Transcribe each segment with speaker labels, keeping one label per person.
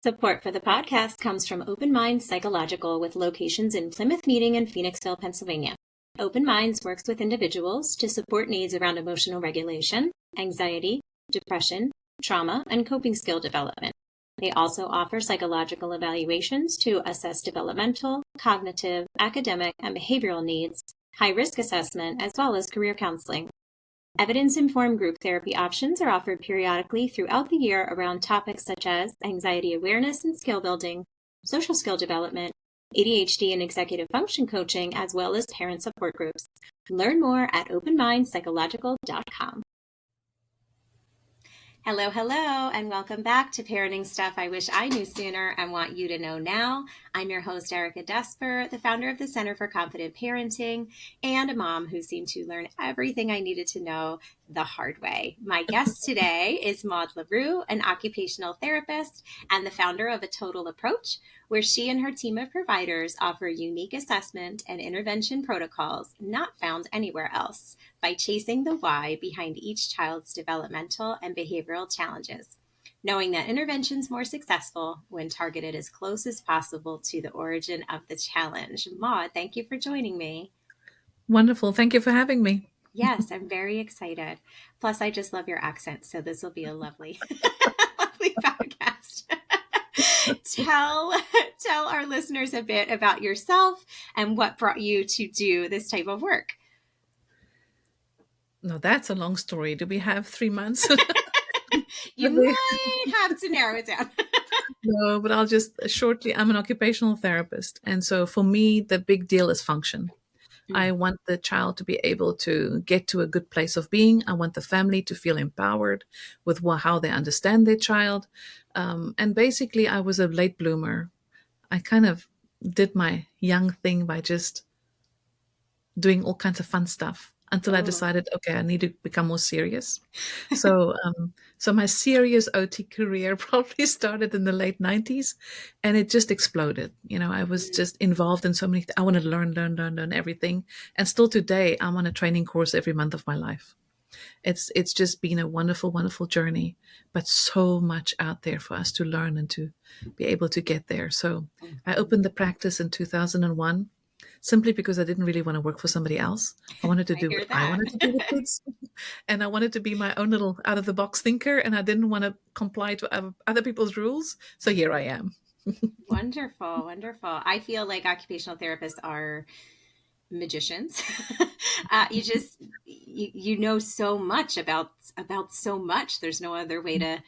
Speaker 1: Support for the podcast comes from Open Minds Psychological with locations in Plymouth Meeting and Phoenixville, Pennsylvania. Open Minds works with individuals to support needs around emotional regulation, anxiety, depression, trauma, and coping skill development. They also offer psychological evaluations to assess developmental, cognitive, academic, and behavioral needs, high-risk assessment, as well as career counseling. Evidence-informed group therapy options are offered periodically throughout the year around topics such as anxiety awareness and skill building, social skill development, ADHD and executive function coaching, as well as parent support groups. Learn more at openmindpsychological.com. Hello, and welcome back to Parenting Stuff I Wish I Knew Sooner and Want You to Know Now. I'm your host, Erica Desper, the founder of the Center for Confident Parenting and a mom who seemed to learn everything I needed to know the hard way. My guest today is Maude LeRoux, an occupational therapist and the founder of A Total Approach, where she and her team of providers offer unique assessment and intervention protocols not found anywhere else by chasing the why behind each child's developmental and behavioral challenges, knowing that intervention's more successful when targeted as close as possible to the origin of the challenge. Maude, thank you for joining me.
Speaker 2: Wonderful. Thank you for having me.
Speaker 1: Yes, I'm very excited. Plus, I just love your accent, so this will be a lovely, lovely podcast. Tell our listeners a bit about yourself and what brought you to do this type of work.
Speaker 2: No, that's a long story. Do we have 3 months?
Speaker 1: You might have to narrow it down.
Speaker 2: No, but I'll just shortly, I'm an occupational therapist. And so for me, the big deal is function. I want the child to be able to get to a good place of being. I want the family to feel empowered with how they understand their child. And basically, I was a late bloomer. I kind of did my young thing by just doing all kinds of fun stuff until I decided, okay, I need to become more serious. So my serious OT career probably started in the late 90s, and it just exploded. You know, I was just involved in so many I wanted to learn everything. And still today, I'm on a training course every month of my life. It's just been a wonderful, wonderful journey, but so much out there for us to learn and to be able to get there. So I opened the practice in 2001. Simply because I didn't really want to work for somebody else. I wanted to do what I wanted to do with kids. And I wanted to be my own little out-of-the-box thinker, and I didn't want to comply to other people's rules. So here I am.
Speaker 1: Wonderful, wonderful. I feel like occupational therapists are magicians. You know so much about so much. There's no other way to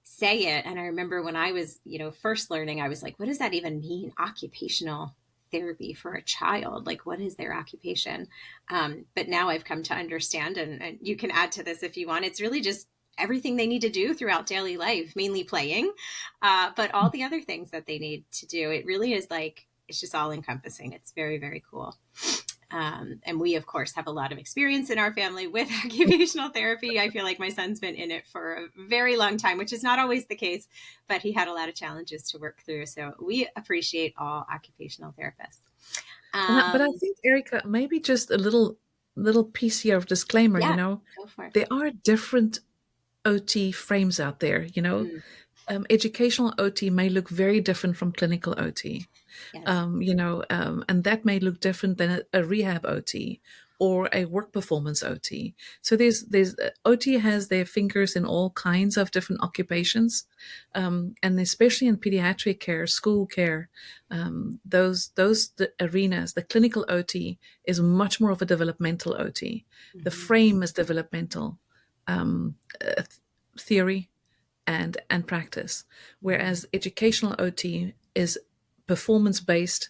Speaker 1: say it. And I remember when I was, first learning, I was like, what does that even mean? Occupational therapy for a child, like what is their occupation? But now I've come to understand, and you can add to this if you want, it's really just everything they need to do throughout daily life, mainly playing, but all the other things that they need to do. It really is like, it's just all encompassing. It's very, very cool. And we, of course, have a lot of experience in our family with occupational therapy. I feel like my son's been in it for a very long time, which is not always the case, but he had a lot of challenges to work through. So we appreciate all occupational therapists.
Speaker 2: But I think, Erica, maybe just a little piece here of disclaimer,
Speaker 1: go for it.
Speaker 2: There are different OT frames out there, Educational OT may look very different from clinical OT.
Speaker 1: Yes.
Speaker 2: And that may look different than a rehab OT or a work performance OT. So there's OT has their fingers in all kinds of different occupations, and especially in pediatric care, school care, the arenas. The clinical OT is much more of a developmental OT. The frame is developmental theory and practice, whereas educational OT is performance-based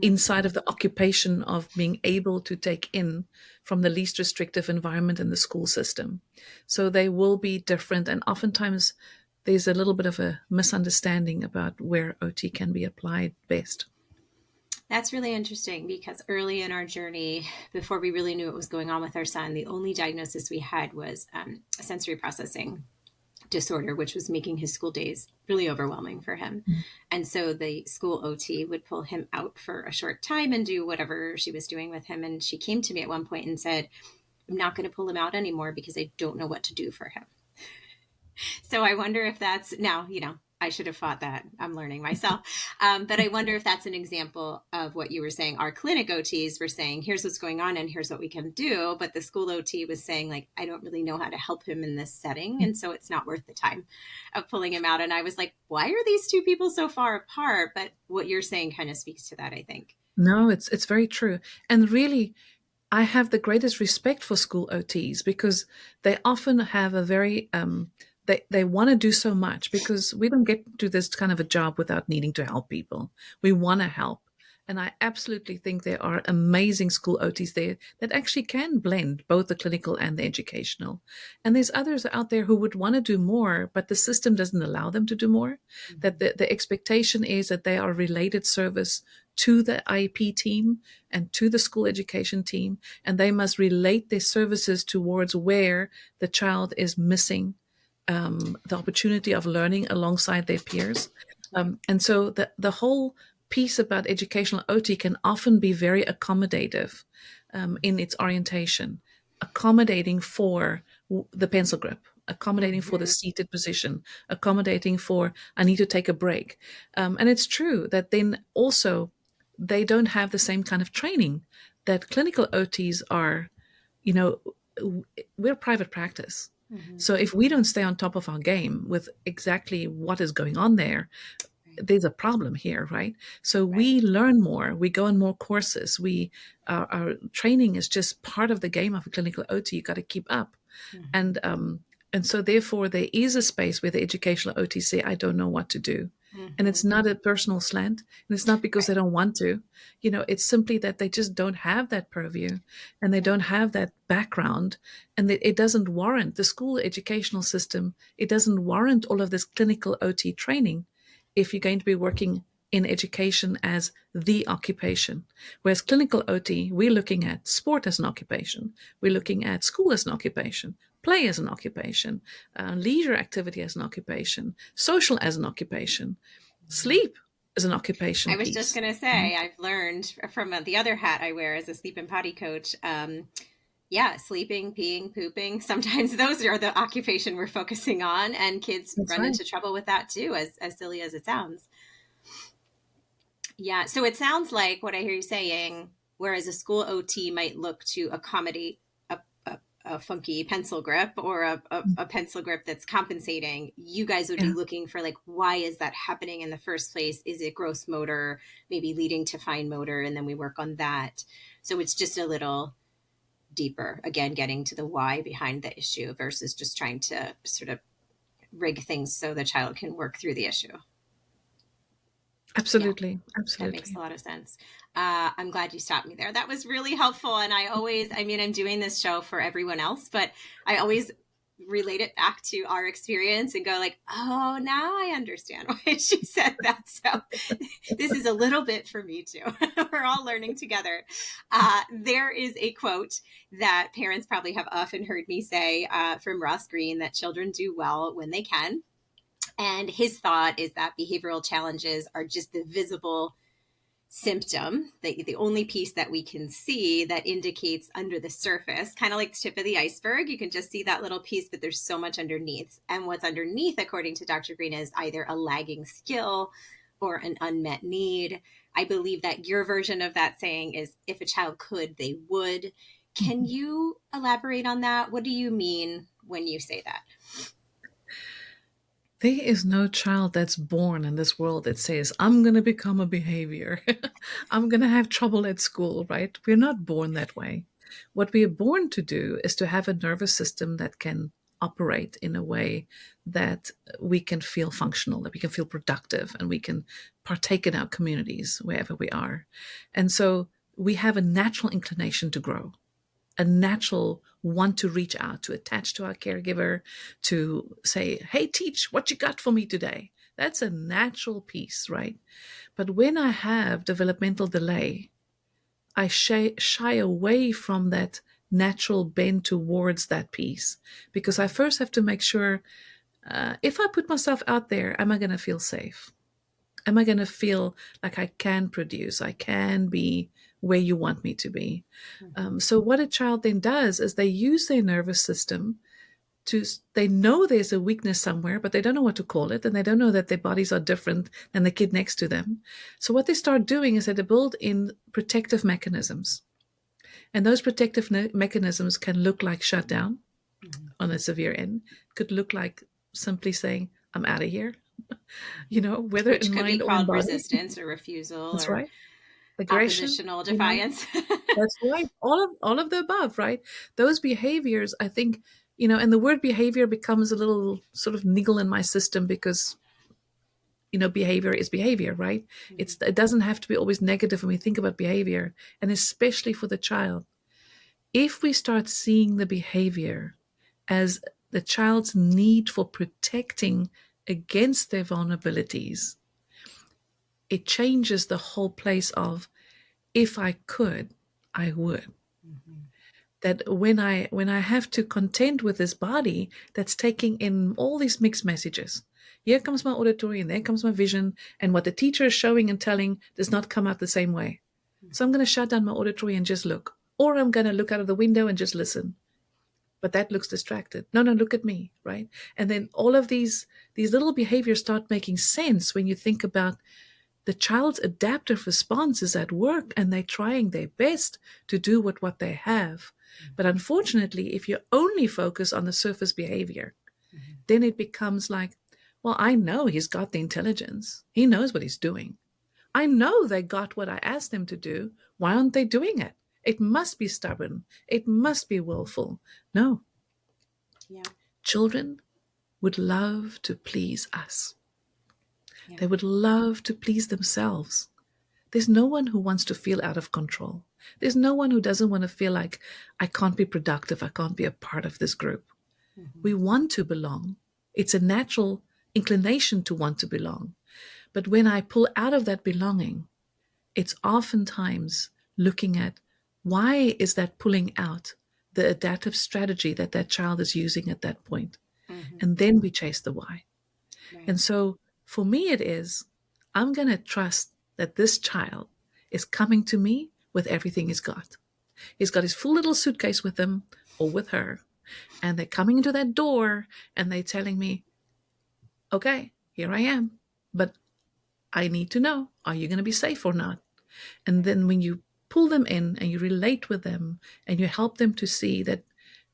Speaker 2: inside of the occupation of being able to take in from the least restrictive environment in the school system. So they will be different, and oftentimes there's a little bit of a misunderstanding about where OT can be applied best.
Speaker 1: That's really interesting because early in our journey, before we really knew what was going on with our son, the only diagnosis we had was a sensory processing disorder, which was making his school days really overwhelming for him. And so the school OT would pull him out for a short time and do whatever she was doing with him. And she came to me at one point and said, I'm not going to pull him out anymore because I don't know what to do for him. So I wonder if that's now, I should have fought that. I'm learning myself. But I wonder if that's an example of what you were saying. Our clinic OTs were saying, here's what's going on and here's what we can do. But the school OT was saying, like, I don't really know how to help him in this setting. And so it's not worth the time of pulling him out. And I was like, why are these two people so far apart? But what you're saying kind of speaks to that, I think.
Speaker 2: No, it's very true. And really, I have the greatest respect for school OTs because they often have a very they want to do so much because we don't get to this kind of a job without needing to help people. We want to help. And I absolutely think there are amazing school OTs there that actually can blend both the clinical and the educational. And there's others out there who would want to do more, but the system doesn't allow them to do more. That
Speaker 1: Mm-hmm.
Speaker 2: the expectation is that they are related service to the IEP team and to the school education team, and they must relate their services towards where the child is missing the opportunity of learning alongside their peers.
Speaker 1: Right.
Speaker 2: And so the whole piece about educational OT can often be very accommodative in its orientation, accommodating for the pencil grip, accommodating for the
Speaker 1: Mm-hmm.
Speaker 2: seated position, accommodating for I need to take a break. And it's true that then also they don't have the same kind of training that clinical OTs are. You know, we're private practice.
Speaker 1: Mm-hmm.
Speaker 2: So if we don't stay on top of our game with exactly what is going on there,
Speaker 1: Right.
Speaker 2: there's a problem here, right? So
Speaker 1: Right.
Speaker 2: we learn more, we go on more courses, our training is just part of the game of a clinical OT. You got to keep up,
Speaker 1: Mm-hmm.
Speaker 2: and so therefore there is a space where the educational OT say, I don't know what to do. And
Speaker 1: Mm-hmm.
Speaker 2: it's not a personal slant, and it's not because
Speaker 1: Right.
Speaker 2: they don't want to. It's simply that they just don't have that purview and they don't
Speaker 1: Right.
Speaker 2: have that background, and that it doesn't warrant the school educational system. It doesn't warrant all of this clinical OT training if you're going to be working in education as the occupation. Whereas clinical OT, we're looking at sport as an occupation, we're looking at school as an occupation, play as an occupation, leisure activity as an occupation, social as an occupation, sleep as an
Speaker 1: I
Speaker 2: occupation
Speaker 1: was just
Speaker 2: piece.
Speaker 1: going to say, I've learned from the other hat I wear as a sleep and potty coach. Yeah, sleeping, peeing, pooping. Sometimes those are the occupation we're focusing on, and kids
Speaker 2: That's
Speaker 1: run
Speaker 2: right.
Speaker 1: into trouble with that too, as silly as it sounds. Yeah, so it sounds like what I hear you saying, whereas a school OT might look to accommodate a funky pencil grip or a pencil grip that's compensating, you guys would be
Speaker 2: Yeah,
Speaker 1: looking for, like, why is that happening in the first place? Is it gross motor, maybe leading to fine motor, and then we work on that. So it's just a little deeper, again, getting to the why behind the issue versus just trying to sort of rig things so the child can work through the issue. Yeah,
Speaker 2: absolutely.
Speaker 1: that makes a
Speaker 2: Absolutely.
Speaker 1: lot of sense. I'm glad you stopped me there. That was really helpful. And I mean, I'm doing this show for everyone else, but I always relate it back to our experience and go like, oh, now I understand why she said that. So this is a little bit for me too. We're all learning together. There is a quote that parents probably have often heard me say from Ross Green, that children do well when they can. And his thought is that behavioral challenges are just the visible symptom, the only piece that we can see that indicates under the surface, kind of like the tip of the iceberg. You can just see that little piece, but there's so much underneath. And what's underneath, according to Dr. Green, is either a lagging skill or an unmet need. I believe that your version of that saying is, if a child could, they would. Can
Speaker 2: Mhm.
Speaker 1: you elaborate on that? What do you mean when you say that?
Speaker 2: There is no child that's born in this world that says, I'm going to become a behavior. I'm going to have trouble at school, right? We're not born that way. What we are born to do is to have a nervous system that can operate in a way that we can feel functional, that we can feel productive, and we can partake in our communities wherever we are. And so we have a natural inclination to grow, a natural want to reach out, to attach to our caregiver, to say, hey, teach, what you got for me today? That's a natural piece, right? But when I have developmental delay, I shy away from that natural bend towards that piece because I first have to make sure if I put myself out there, am I going to feel safe? Am I going to feel like I can produce? I can be where you want me to be.
Speaker 1: Mm-hmm.
Speaker 2: So, what a child then does is they use their nervous system they know there's a weakness somewhere, but they don't know what to call it, and they don't know that their bodies are different than the kid next to them. So what they start doing is that they build in protective mechanisms, and those protective mechanisms can look like shutdown
Speaker 1: Mm-hmm.
Speaker 2: on a severe end, could look like simply saying, I'm out of here, whether
Speaker 1: Which
Speaker 2: in
Speaker 1: could be
Speaker 2: mind or in
Speaker 1: called
Speaker 2: body.
Speaker 1: resistance or refusal
Speaker 2: That's
Speaker 1: or
Speaker 2: right. Aggression,
Speaker 1: oppositional
Speaker 2: you know,
Speaker 1: defiance.
Speaker 2: that's right. All of the above, right? Those behaviors, I think, and the word behavior becomes a little sort of niggle in my system because behavior is behavior, right?
Speaker 1: Mhm.
Speaker 2: It doesn't have to be always negative when we think about behavior, and especially for the child. If we start seeing the behavior as the child's need for protecting against their vulnerabilities, it changes the whole place of, if I could, I would.
Speaker 1: Mhm.
Speaker 2: That when I have to contend with this body that's taking in all these mixed messages. Here comes my auditory and there comes my vision, and what the teacher is showing and telling does not come out the same way. So I'm going to shut down my auditory and just look, or I'm going to look out of the window and just listen. But that looks distracted. No, no, look at me, right? And then all of these little behaviors start making sense when you think about the child's adaptive response is at work and they're trying their best to do what they have. But
Speaker 1: Mhm.
Speaker 2: unfortunately, if you only focus on the surface behavior,
Speaker 1: Mhm.
Speaker 2: then it becomes like, well, I know he's got the intelligence. He knows what he's doing. I know they got what I asked them to do. Why aren't they doing it? It must be stubborn. It must be willful. No,
Speaker 1: Yeah.
Speaker 2: children would love to please us.
Speaker 1: Yeah.
Speaker 2: They would love to please themselves. There's no one who wants to feel out of control. There's no one who doesn't want to feel like, I can't be productive. I can't be a part of this group. We
Speaker 1: Mhm.
Speaker 2: want to belong. It's a natural inclination to want to belong. But when I pull out of that belonging, it's oftentimes looking at, why is that pulling out the adaptive strategy that that child is using at that point?
Speaker 1: Mhm.
Speaker 2: And then we chase the why.
Speaker 1: Right.
Speaker 2: And so for me, it is, I'm going to trust that this child is coming to me with everything he's got. He's got his full little suitcase with him or with her. And they're coming into that door and they're telling me, okay, here I am. But I need to know, are you going to be safe or not? And
Speaker 1: Right.
Speaker 2: then when you pull them in and you relate with them and you help them to see that,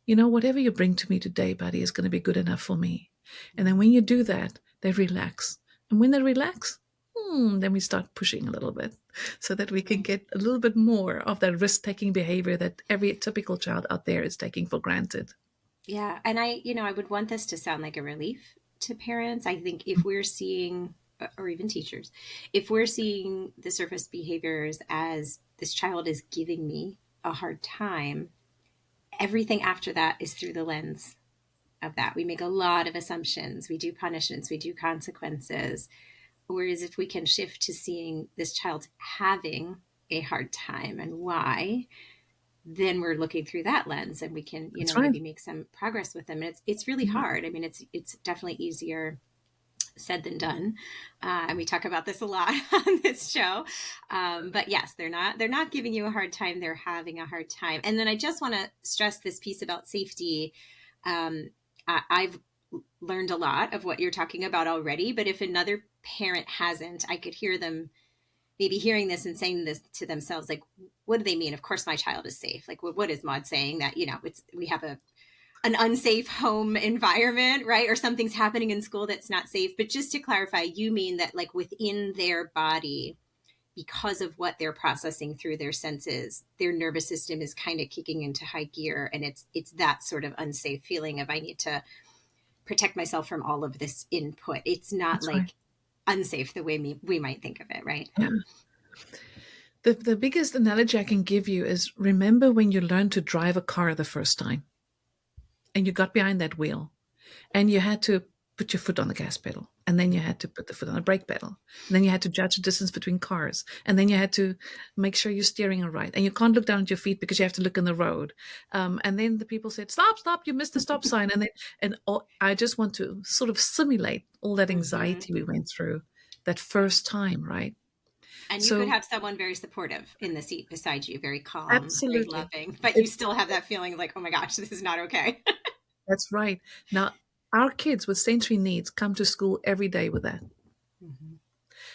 Speaker 2: whatever you bring to me today, buddy, is going to be good enough for me. And then
Speaker 1: Mhm.
Speaker 2: when you do that, they relax. And when they relax, then we start pushing a little bit so that we can
Speaker 1: Right.
Speaker 2: get a little bit more of that risk taking behavior that every typical child out there is taking for granted.
Speaker 1: Yeah. And I would want this to sound like a relief to parents. I think if we're seeing, or even teachers, if we're seeing the surface behaviors as this child is giving me a hard time, everything after that is through the lens of that. We make a lot of assumptions. We do punishments, we do consequences. Whereas if we can shift to seeing this child having a hard time and why, then we're looking through that lens and we can,
Speaker 2: That's right.
Speaker 1: maybe make some progress with them. And it's really
Speaker 2: Yeah.
Speaker 1: hard. I mean, it's definitely easier said than done, and we talk about this a lot on this show. But yes, they're not giving you a hard time; they're having a hard time. And then I just want to stress this piece about safety. I've learned a lot of what you're talking about already, but if another parent hasn't, I could hear them maybe hearing this and saying this to themselves, like, what do they mean? Of course my child is safe. Like, what is Maude saying? That, we have an unsafe home environment, right? Or something's happening in school that's not safe. But just to clarify, you mean that, like, within their body, because of what they're processing through their senses, their nervous system is kind of kicking into high gear, and it's that sort of unsafe feeling of, I need to protect myself from all of this input. It's not
Speaker 2: That's right.
Speaker 1: like unsafe the way we might think of it, right?
Speaker 2: Yeah. The biggest analogy I can give you is, remember when you learned to drive a car the first time and you got behind that wheel and you had to put your foot on the gas pedal, and then you had to put the foot on the brake pedal, and then you had to judge the distance between cars, and then you had to make sure you're steering all right, and you can't look down at your feet because you have to look in the road, and then the people said, stop, stop, you missed the stop sign, I just want to sort of simulate all that
Speaker 1: Mm-hmm.
Speaker 2: anxiety we went through that
Speaker 1: Right.
Speaker 2: first time, right?
Speaker 1: And you could
Speaker 2: So
Speaker 1: have someone very supportive in the seat beside you, very calm, very
Speaker 2: absolutely.
Speaker 1: loving, but you
Speaker 2: It,
Speaker 1: still have that feeling like, oh my gosh, this is not okay.
Speaker 2: That's right. Now, our kids with sensory needs come to school every day with that.
Speaker 1: Mhm.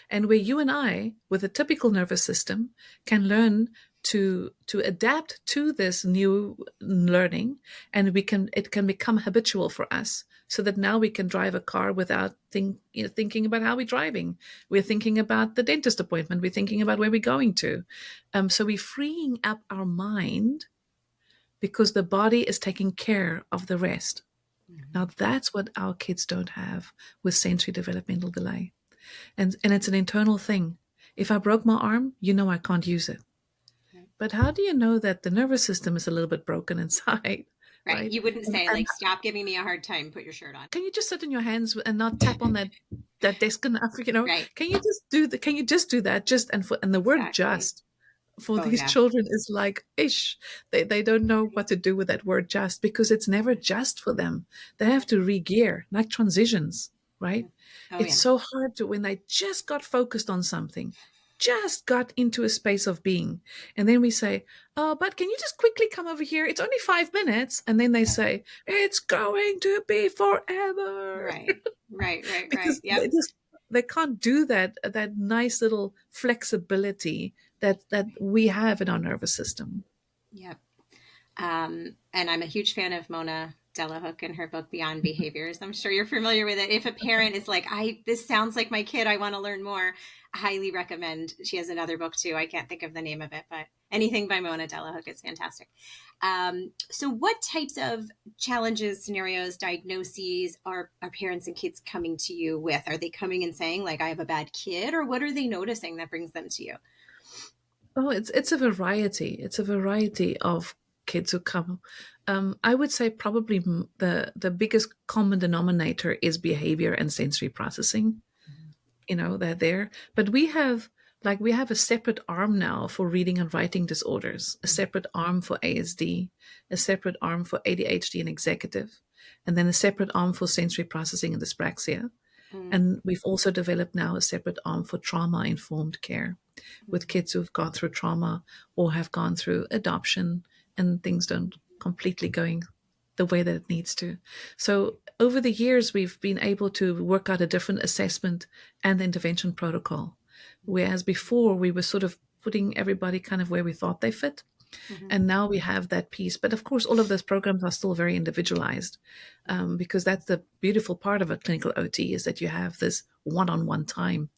Speaker 2: And where you and I, with a typical nervous system, can learn to adapt to this new learning, and it can become habitual for us, so that now we can drive a car without thinking about how we're driving. We're thinking about the dentist appointment. We're thinking about where we're going to. So we're freeing up our mind because the body is taking care of the rest. Now
Speaker 1: Mhm.
Speaker 2: that's what our kids don't have with sensory developmental delay. And it's an internal thing. If I broke my arm, you know I can't use it.
Speaker 1: Right.
Speaker 2: But how do you know that the nervous system is a little bit broken inside,
Speaker 1: Right.
Speaker 2: right?
Speaker 1: You wouldn't say
Speaker 2: And
Speaker 1: like, stop giving me a hard time, put your shirt on.
Speaker 2: can you just sit on your hands and not tap on that desk enough?
Speaker 1: Right.
Speaker 2: Can you just do that? Just and the word
Speaker 1: Exactly.
Speaker 2: just for
Speaker 1: Oh
Speaker 2: these
Speaker 1: yeah.
Speaker 2: children is like ish. They don't know what to do with that word just, because it's never just for them. They have
Speaker 1: Right.
Speaker 2: to re-gear like transitions, right?
Speaker 1: Yep. Oh
Speaker 2: It's
Speaker 1: yeah.
Speaker 2: so hard to when they just got focused on something, just got into a space of being, and then we say, oh, but can you just quickly come over here, it's only 5 minutes, and then they
Speaker 1: Right.
Speaker 2: say it's going to be forever.
Speaker 1: Right. Right. Right. Right.
Speaker 2: Because
Speaker 1: Yep.
Speaker 2: they can't do that nice little flexibility that we have in our nervous system.
Speaker 1: Yep. And I'm a huge fan of Mona LeRoux and her book Beyond Behaviors. I'm sure you're familiar with it. If a parent is like, this sounds like my kid, I want to learn more, I highly recommend. She has another book too. I can't think of the name of it, but anything by Mona LeRoux is fantastic. So what types of challenges, scenarios, diagnoses are parents and kids coming to you with? Are they coming and saying like, I have a bad kid, or what are they noticing that brings them to you?
Speaker 2: Oh, it's a variety. It's a variety of kids who come. I would say probably the biggest common denominator is behavior and sensory processing. They're there, but we have a separate arm now for reading and writing disorders, a
Speaker 1: Mhm.
Speaker 2: separate arm for ASD, a separate arm for ADHD and executive, and then a separate arm for sensory processing and dyspraxia.
Speaker 1: Mhm.
Speaker 2: And we've also developed now a separate arm for trauma informed care with
Speaker 1: Mhm.
Speaker 2: kids who've gone through trauma or have gone through adoption, and things don't completely going the way that it needs to. So over the years, we've been able to work out a different assessment and intervention protocol. Whereas before, we were sort of putting everybody kind of where we thought they fit.
Speaker 1: Mhm.
Speaker 2: And now we have that piece. But of course, all of those programs are still very individualized, because that's the beautiful part of a clinical OT is that you have this one-on-one time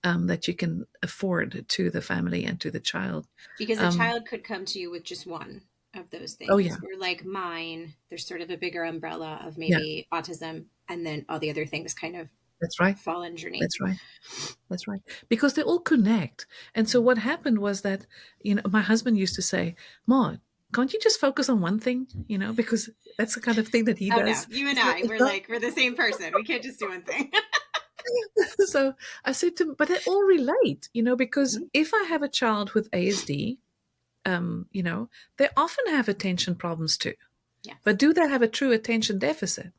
Speaker 2: that you can afford to the family and to the child.
Speaker 1: Because a
Speaker 2: Um,
Speaker 1: child could come to you with just one of those
Speaker 2: oh
Speaker 1: things.
Speaker 2: yeah,
Speaker 1: Or like mine, there's sort of a bigger umbrella of
Speaker 2: yeah,
Speaker 1: maybe autism, and then all the other things kind of
Speaker 2: that's right.
Speaker 1: fall underneath.
Speaker 2: That's right. That's right. Because they all connect. And so what happened was that, my husband used to say, "Ma, can't you just focus on one thing?" Because that's the kind of thing that he
Speaker 1: Oh no,
Speaker 2: does.
Speaker 1: you and
Speaker 2: He's like,
Speaker 1: I,
Speaker 2: "It's
Speaker 1: we're
Speaker 2: not."
Speaker 1: like, we're the same person. We can't just do one thing.
Speaker 2: So I said to him, but they all relate, because
Speaker 1: Mhm.
Speaker 2: if I have a child with ASD, um, you know, they often have attention problems too.
Speaker 1: Yes.
Speaker 2: But do they have a true attention deficit?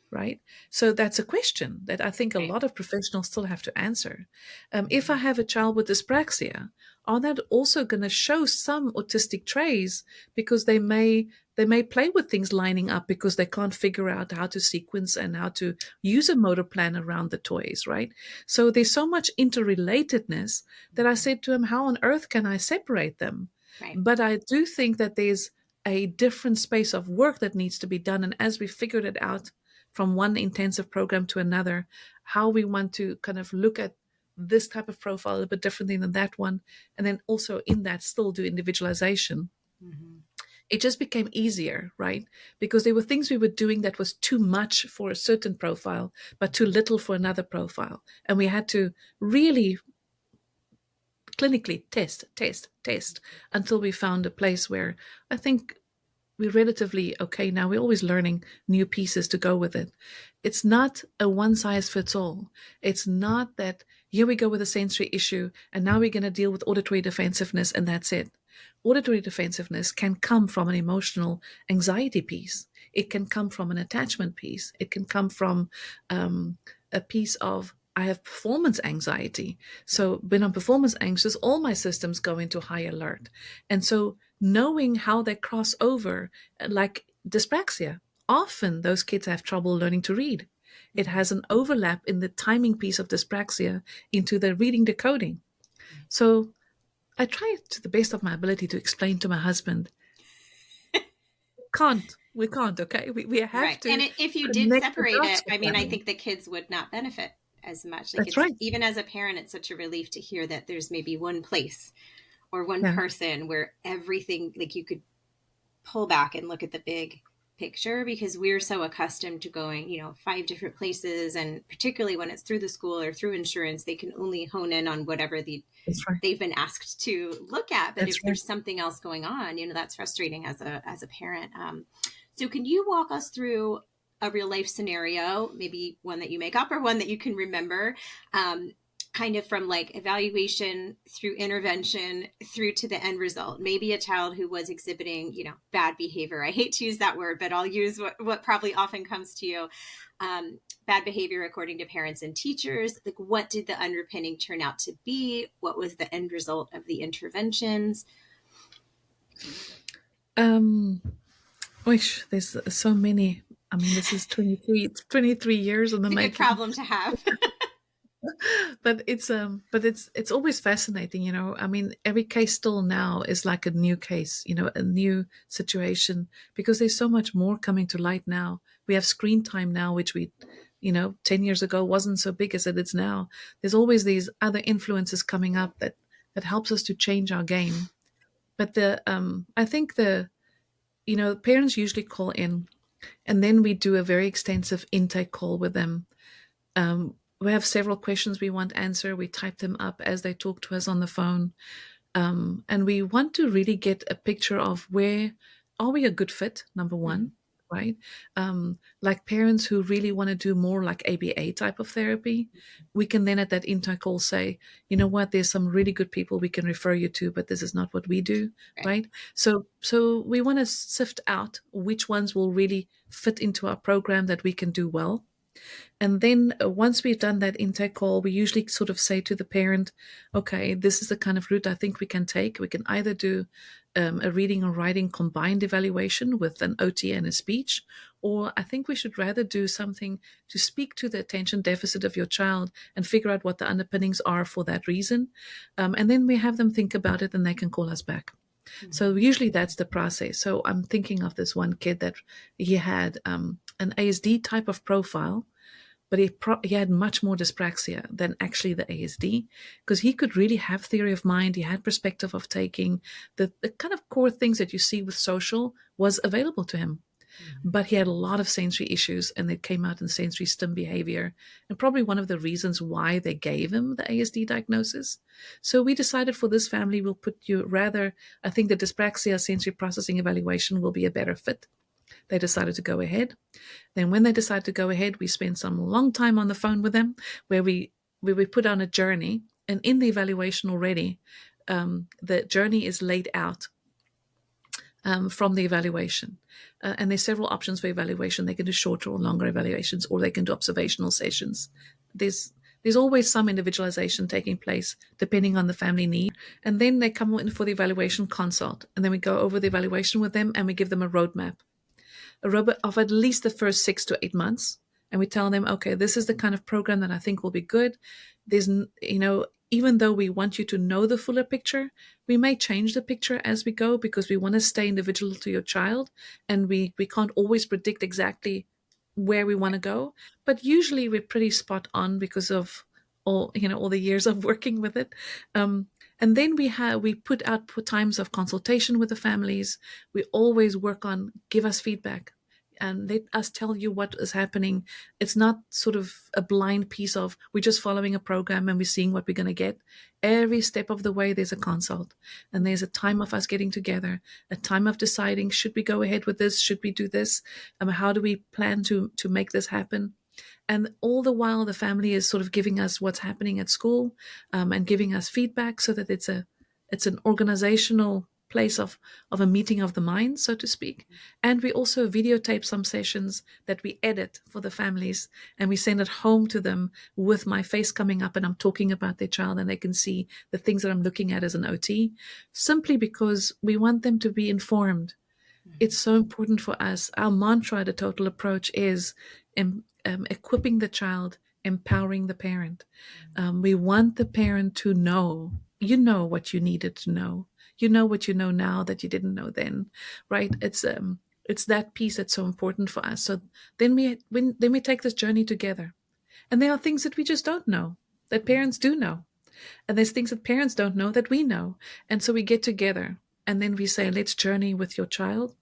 Speaker 2: Right? So that's a question that I think a
Speaker 1: Right.
Speaker 2: lot of professionals still have to answer. If I
Speaker 1: Mhm.
Speaker 2: have a child with dyspraxia, are that also going to show some autistic traits because they may play with things lining up because they can't figure out how to sequence and how to use a motor plan around the toys, right? So there's so much interrelatedness that I
Speaker 1: Mhm.
Speaker 2: said to him, how on earth can I separate them?
Speaker 1: Right.
Speaker 2: But I do think that there's a different space of work that needs to be done. And as we figured it out from one intensive program to another, how we want to kind of look at this type of profile a little bit differently than that one, and then also in that still do individualization.
Speaker 1: Mhm.
Speaker 2: It just became easier, right? Because there were things we were doing that was too much for a certain profile, but too little for another profile. And we had to really clinically test until we found a place where I think we're relatively okay now. We're always learning new pieces to go with it. It's not a one size fits all. It's not that here we go with a sensory issue and now we're going to deal with auditory defensiveness and that's it. Auditory defensiveness can come from an emotional anxiety piece. It can come from an attachment piece. It can come from a piece of I have performance anxiety. So when I'm performance anxious, all my systems go into high alert. And so knowing how they cross over, like dyspraxia, often those kids have trouble learning to read. It
Speaker 1: Mm-hmm.
Speaker 2: has an overlap in the timing piece of dyspraxia into the reading decoding.
Speaker 1: Right.
Speaker 2: So I try to the best of my ability to explain to my husband, we can't, okay? We have
Speaker 1: Right. And
Speaker 2: to
Speaker 1: if you did
Speaker 2: connect the
Speaker 1: separate
Speaker 2: dots
Speaker 1: it,
Speaker 2: with
Speaker 1: I mean, I
Speaker 2: them.
Speaker 1: think the kids would not benefit as much. Like,
Speaker 2: That's
Speaker 1: it's
Speaker 2: right.
Speaker 1: even as a parent, it's such a relief to hear that there's maybe one place or one
Speaker 2: Yeah,
Speaker 1: person where everything, like, you could pull back and look at the big picture, because we're so accustomed to going, five different places. And particularly when it's through the school or through insurance, they can only hone in on whatever
Speaker 2: that's right.
Speaker 1: they've been asked to look at. But
Speaker 2: That's
Speaker 1: if
Speaker 2: right.
Speaker 1: there's something else going on, that's frustrating as a parent. So can you walk us through a real life scenario, maybe one that you make up or one that you can remember, um, kind of from like evaluation through intervention through to the end result? Maybe a child who was exhibiting, bad behavior. I hate to use that word, but I'll use what probably often comes to you. Bad behavior according to parents and teachers. Like, what did the underpinning turn out to be? What was the end result of the interventions?
Speaker 2: Um, Wish there's so many. I mean, this is 23 years in the
Speaker 1: It's a good
Speaker 2: making.
Speaker 1: problem to have.
Speaker 2: But it's always fascinating, I mean, every case still now is like a new case, a new situation, because there's so much more coming to light now. We have screen time now, which 10 years ago wasn't so big as it is now. There's always these other influences coming up that helps us to change our game. But I think parents usually call in, and then we do a very extensive intake call with them. We have several questions we want answered. We type them up as they talk to us on the phone. And we want to really get a picture of where are we a good fit, number
Speaker 1: Mhm.
Speaker 2: one, right? Like parents who really want to do more like ABA type of therapy, we can then at that intake call say, you know what, there's some really good people we can refer you to, but this is not what we do,
Speaker 1: Right.
Speaker 2: right? So we want to sift out which ones will really fit into our program that we can do well. And then once we've done that intake call, we usually sort of say to the parent, okay, this is the kind of route I think we can take. We can either do a reading or writing combined evaluation with an OT and a speech, or I think we should rather do something to speak to the attention deficit of your child and figure out what the underpinnings are for that reason. And then we have them think about it and they can call us back. So
Speaker 1: Mhm.
Speaker 2: usually that's the process. So I'm thinking of this one kid that he had an ASD type of profile, but he had much more dyspraxia than actually the ASD, because he could really have theory of mind. He had perspective of taking. The kind of core things that you see with social was available to him.
Speaker 1: Mhm.
Speaker 2: But he had a lot of sensory issues, and it came out in sensory stim behavior, and probably one of the reasons why they gave him the ASD diagnosis. So we decided for this family, we'll put you rather, I think the dyspraxia sensory processing evaluation will be a better fit. They decided to go ahead. Then when they decide to go ahead, we spend some long time on the phone with them, where we put on a journey. And in the evaluation already, the journey is laid out from the evaluation. And there's several options for evaluation. They can do shorter or longer evaluations, or they can do observational sessions. There's always some individualization taking place depending on the family need. And then they come in for the evaluation consult. And then we go over the evaluation with them and we give them a roadmap of at least the first 6 to 8 months. And we tell them, okay, this is the kind of program that I think will be good. There's, even though we want you to know the fuller picture, we may change the picture as we go because we want to stay individual to your child. And we can't always predict exactly where we want to go. But usually we're pretty spot on because of all the years of working with it. Um, and then we put out times of consultation with the families. We always work on give us feedback and let us tell you what is happening. It's not sort of a blind piece of we're just following a program and we're seeing what we're going to get. Every step of the way, there's a consult and there's a time of us getting together, a time of deciding should we go ahead with this, should we do this, how do we plan to make this happen. And all the while, the family is sort of giving us what's happening at school, and giving us feedback, so that it's an organizational place of a meeting of the mind, so to speak. And we also videotape some sessions that we edit for the families, and we send it home to them with my face coming up, and I'm talking about their child, and they can see the things that I'm looking at as an OT, simply because we want them to be informed. It's so important for us. Our mantra, the total approach, is equipping the child, empowering the parent. We want the parent to know, you know what you needed to know. You know what you know now that you didn't know then, right? It's that piece that's so important for us. So then we take this journey together. And there are things that we just don't know that parents do know. And there's things that parents don't know that we know. And so we get together and then we say, let's journey with your child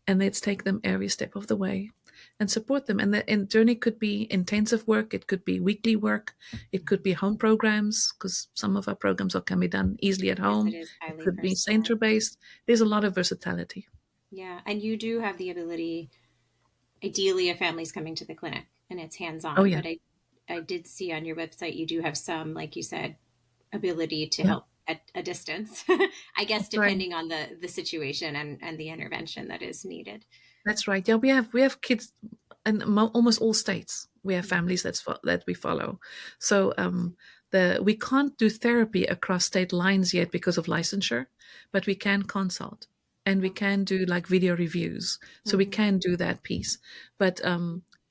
Speaker 2: and let's take them every step of the way and support them. And the journey could be intensive work, it could be weekly work, it could be home programs, because some of our programs can be done easily at
Speaker 1: Yes, it
Speaker 2: home.
Speaker 1: is
Speaker 2: It
Speaker 1: highly
Speaker 2: could be
Speaker 1: personalized.
Speaker 2: center based. There's a lot of versatility.
Speaker 1: Yeah. And you do have the ability, ideally, a family's coming to the clinic and it's hands
Speaker 2: Oh
Speaker 1: on.
Speaker 2: yeah,
Speaker 1: But I did see on your website, you do have some, like you said, ability to
Speaker 2: yeah,
Speaker 1: help at a distance, I guess,
Speaker 2: that's right.
Speaker 1: depending on the situation and the intervention that is needed.
Speaker 2: That's right. Yeah, we have kids in almost all states. We have families that we follow. So the we can't do therapy across state lines yet because of licensure, but we can consult and we
Speaker 1: Okay.
Speaker 2: can do like video reviews. So we
Speaker 1: Hmm.
Speaker 2: can do that piece. But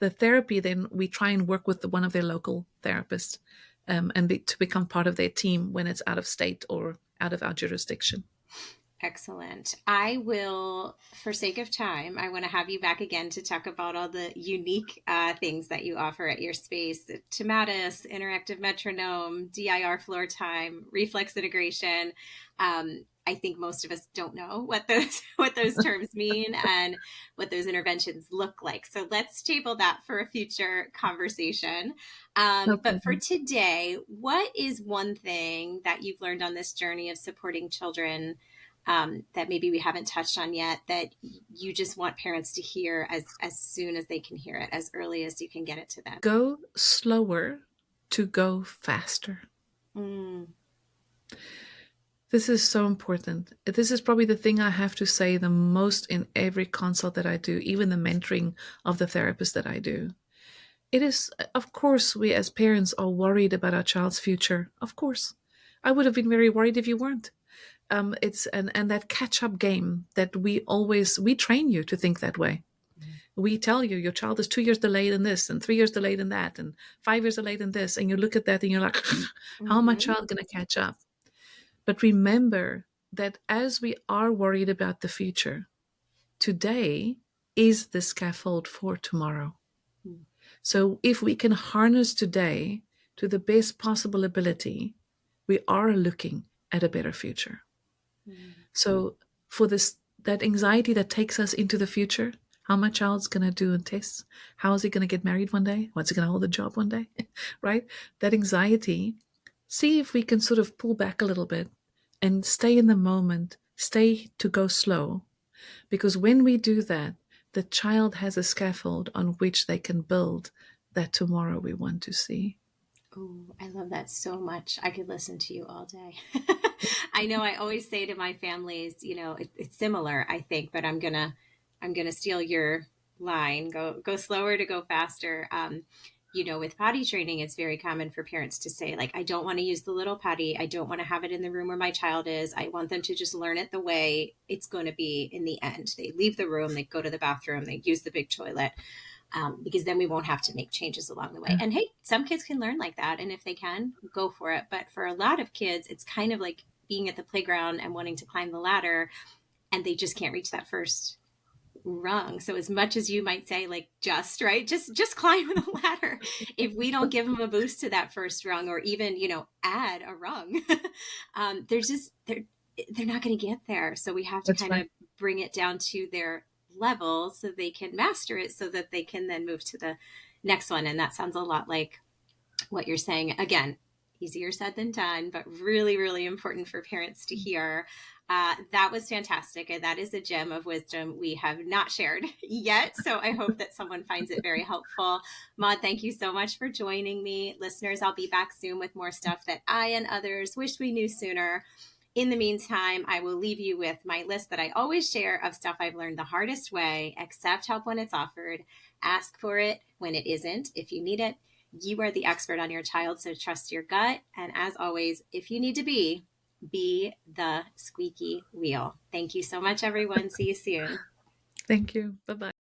Speaker 2: the therapy, then we try and work with one of their local therapists, to become part of their team when it's out of state or out of our jurisdiction.
Speaker 1: Excellent. I will, for sake of time, I want to have you back again to talk about all the unique things that you offer at your space: Tomatis, interactive metronome, DIR floor time, reflex integration. I think most of us don't know what those what those terms mean and what those interventions look like. So let's table that for a future conversation.
Speaker 2: No
Speaker 1: But for
Speaker 2: problem.
Speaker 1: today, what is one thing that you've learned on this journey of supporting children, that maybe we haven't touched on yet, that you just want parents to hear as soon as they can hear it, as early as you can get it to them?
Speaker 2: Go slower to go faster.
Speaker 1: Mm,
Speaker 2: This is so important. This is probably the thing I have to say the most in every consult that I do, even the mentoring of the therapist that I do. It is, of course, we as parents are worried about our child's future. Of course. I would have been very worried if you weren't. It's and that catch up game that we train you to think that way. We tell you your child is 2 years delayed in this and 3 years delayed in that and 5 years delayed in this, and you look at that and you're like, how am my
Speaker 1: mm-hmm.
Speaker 2: child going to catch up? But remember that as we are worried about the future, today is the scaffold for tomorrow. So if we can harness today to the best possible ability, we are looking at a better future.
Speaker 1: Mm-hmm.
Speaker 2: So for this, that anxiety that takes us into the future, how my child's going to do in tests, how is he going to get married one day, what's he going to hold a job one day, right? That anxiety, see if we can sort of pull back a little bit and stay in the moment, stay to go slow. Because when we do that, the child has a scaffold on which they can build that tomorrow we want to see.
Speaker 1: Oh, I love that so much. I could listen to you all day. I know I always say to my families, it's similar, I think, but I'm gonna steal your line. Go slower to go faster. With potty training, it's very common for parents to say, like, I don't want to use the little potty. I don't want to have it in the room where my child is. I want them to just learn it the way it's going to be in the end. They leave the room, they go to the bathroom, they use the big toilet, because then we won't have to make changes along the way.
Speaker 2: Yeah,
Speaker 1: And hey, some kids can learn like that. And if they can, go for it. But for a lot of kids, it's kind of like being at the playground and wanting to climb the ladder, and they just can't reach that first rung. So as much as you might say, like, just climb the ladder, if we don't give them a boost to that first rung, or even add a rung, they're not going to get there. So we have to
Speaker 2: that's
Speaker 1: kind
Speaker 2: right.
Speaker 1: of bring it down to their level so they can master it, so that they can then move to the next one. And that sounds a lot like what you're saying. Again, easier said than done, but really, really important for parents to hear. That was fantastic. And that is a gem of wisdom we have not shared yet. So I hope that someone finds it very helpful. Maude, thank you so much for joining me. Listeners, I'll be back soon with more stuff that I and others wish we knew sooner. In the meantime, I will leave you with my list that I always share of stuff I've learned the hardest way: accept help when it's offered, ask for it when it isn't, if you need it. You are the expert on your child, so trust your gut. And as always, if you need to be the squeaky wheel. Thank you so much, everyone. See you soon.
Speaker 2: Thank you. Bye bye.